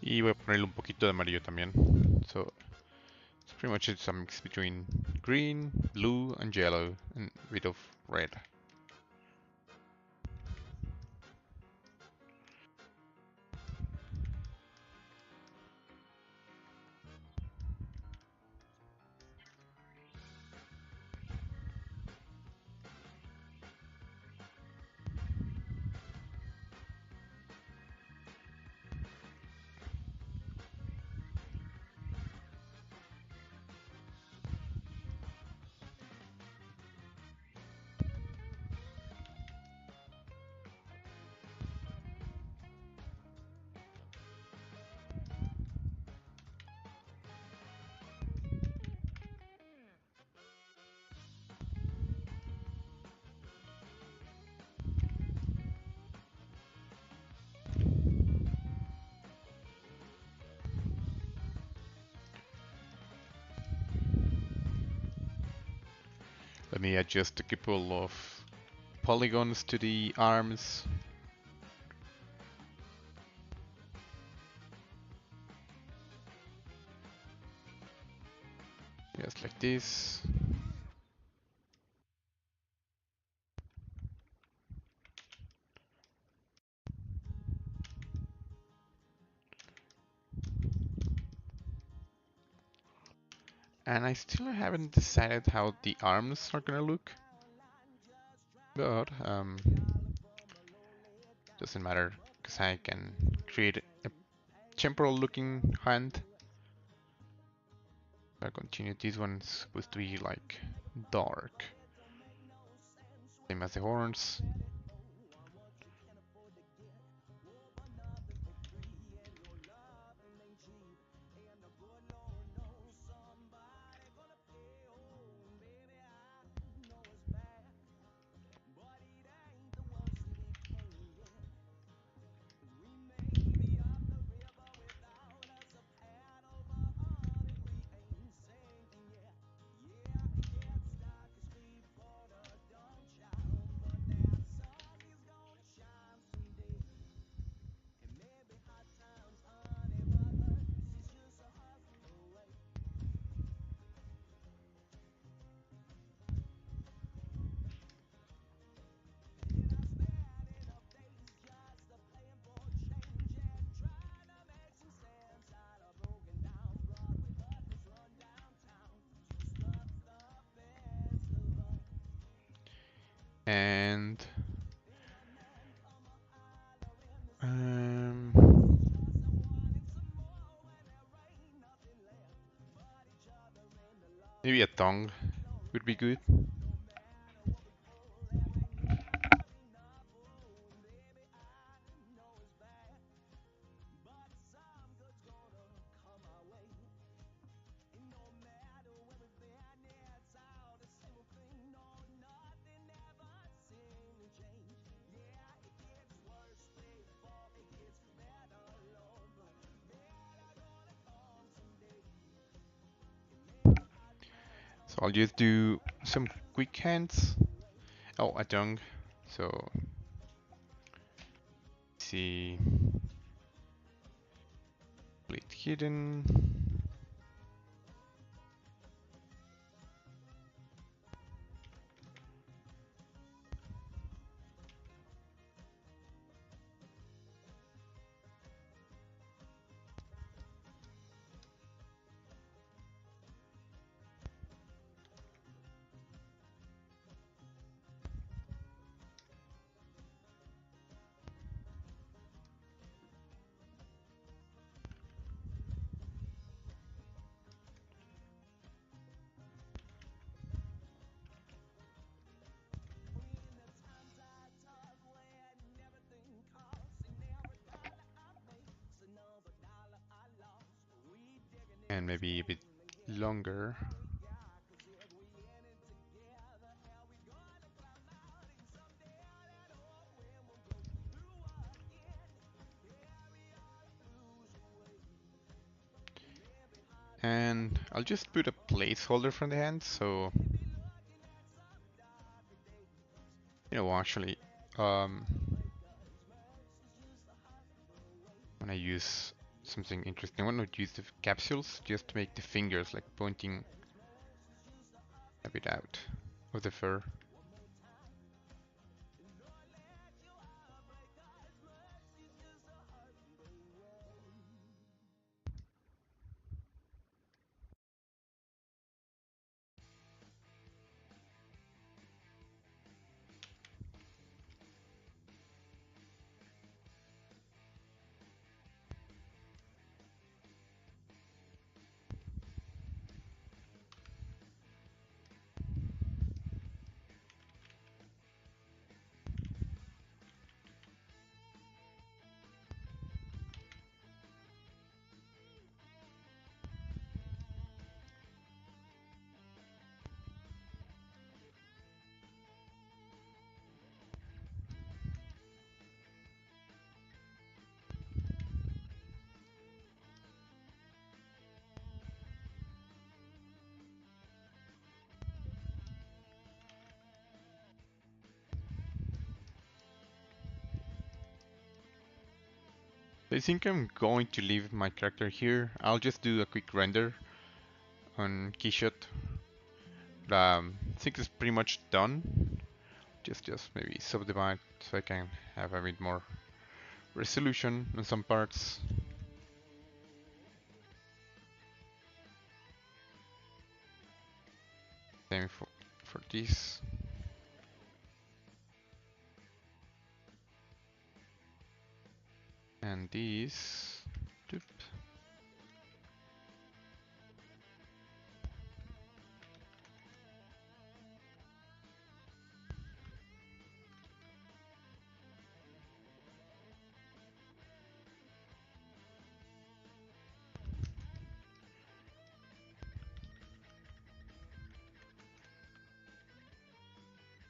Y voy a ponerle un poquito de amarillo también. So it's pretty much it's a mix between green, blue, and yellow, and a bit of red. Let me adjust a couple of polygons to the arms. Just like this. And I still haven't decided how the arms are gonna look, but doesn't matter because I can create a temporal looking hand. I continue. This one's supposed to be like dark, same as the horns. And um, maybe a tongue would be good. So I'll just do some quick hands. Oh, a tongue. So see, split hidden. And maybe a bit longer. And I'll just put a placeholder from the hand, so actually, um, when I use something interesting, I want to use the capsules just to make the fingers like pointing a bit out of the fur. I think I'm going to leave my character here. I'll just do a quick render on Keyshot. I think it's pretty much done. Just maybe subdivide so I can have a bit more resolution on some parts. Same for this. And this. Doop.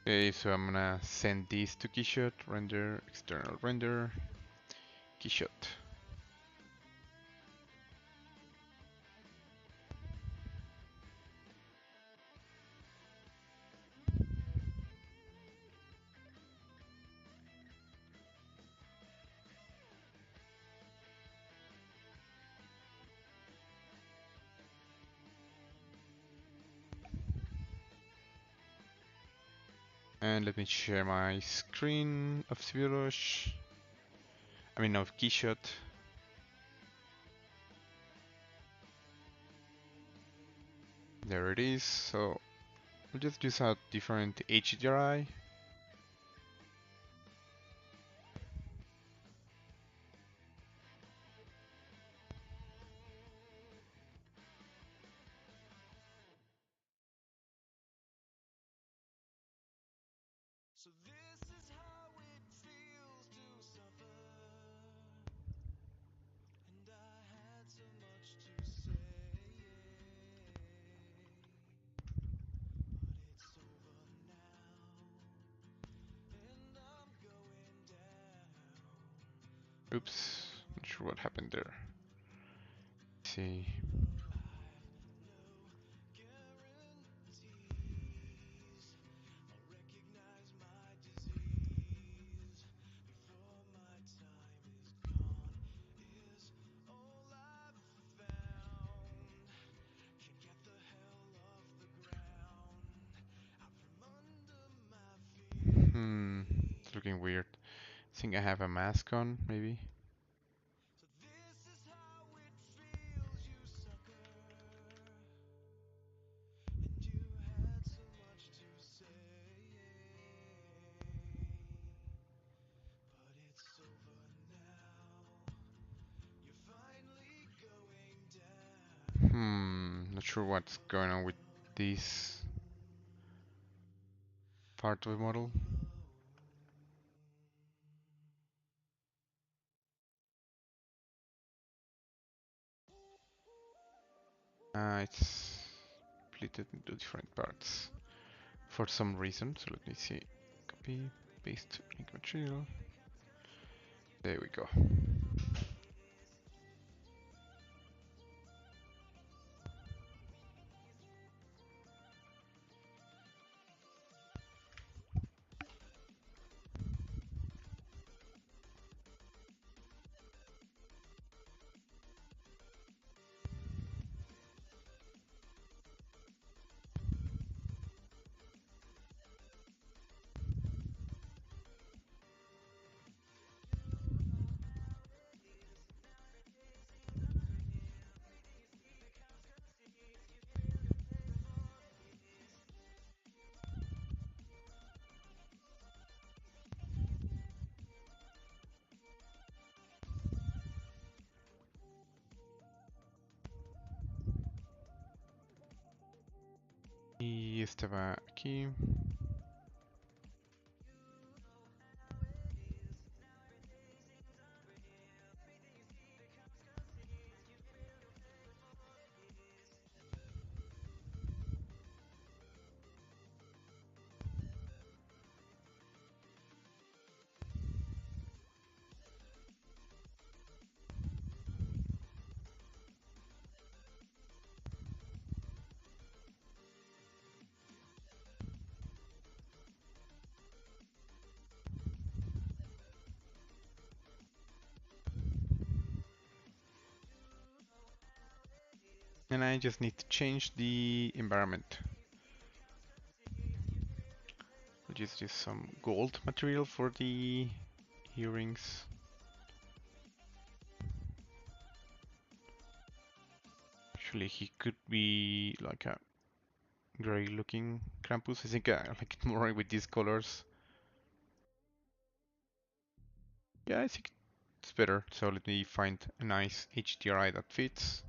Okay, so I'm gonna send this to Keyshot, render, external render, Keyshot. And let me share my screen of ZBrush. I mean of Keyshot. There it is. So we'll just use a different HDRI. So this is how it feels to suffer, and I had so much to say, but it's over now, and I'm going down Oops, not sure what happened there. Let's see. no guarantees. I'll recognize my disease before my time is gone, is all I've found. Can get the hell off the ground, out from under my It's looking weird. feet. I think I have a mask on, maybe. So this is how it feels, you sucker. And you had so much to say, but it's over now. You're finally going Not sure what's going on with this part of the model. It's split into different parts for some reason. So let me see. Copy, paste, link material. There we go. Y estaba aquí. And I just need to change the environment, which is just some gold material for the earrings. Actually, he could be like a gray looking Krampus. I think I like it more with these colors. Yeah, I think it's better. So let me find a nice HDRI that fits.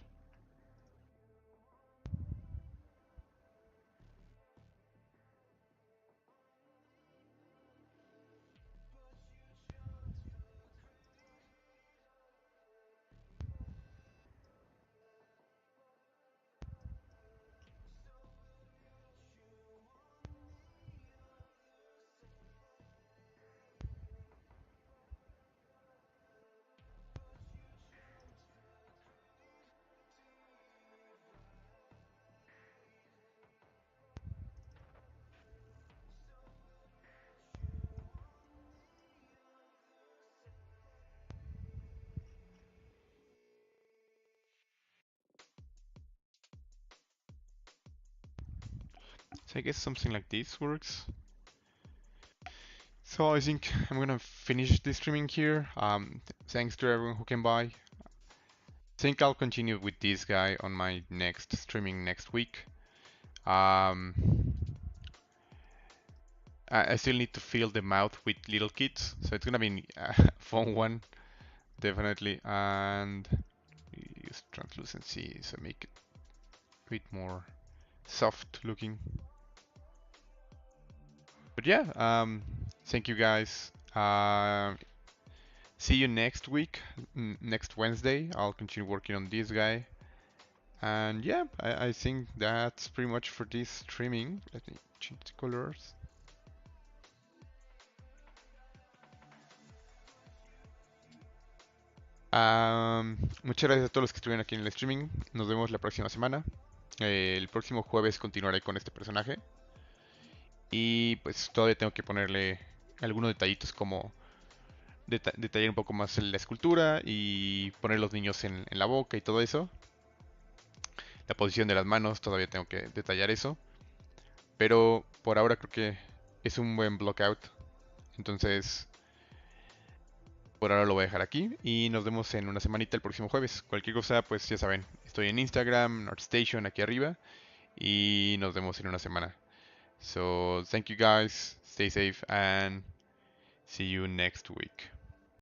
So I guess something like this works. So I think I'm gonna finish the streaming here. Thanks to everyone who came by. I think I'll continue with this guy on my next streaming next week. Um, I still need to fill the mouth with little kids, so it's gonna be a fun one, definitely. And use translucency, so make it a bit more soft looking. But yeah, thank you guys. See you next week, next Wednesday. I'll continue working on this guy. And yeah, I think that's pretty much for this streaming. Let me change the colors. Muchas gracias a todos los que estuvieron aquí en el streaming. Nos vemos la próxima semana. El próximo jueves continuaré con este personaje. Y pues todavía tengo que ponerle algunos detallitos como detallar un poco más la escultura y poner los niños en la boca y todo eso. La posición de las manos, todavía tengo que detallar eso. Pero por ahora creo que es un buen blockout. Entonces, por ahora lo voy a dejar aquí y nos vemos en una semanita el próximo jueves. Cualquier cosa, pues ya saben, estoy en Instagram, NorthStation aquí arriba y nos vemos en una semana. So, thank you guys, stay safe and see you next week.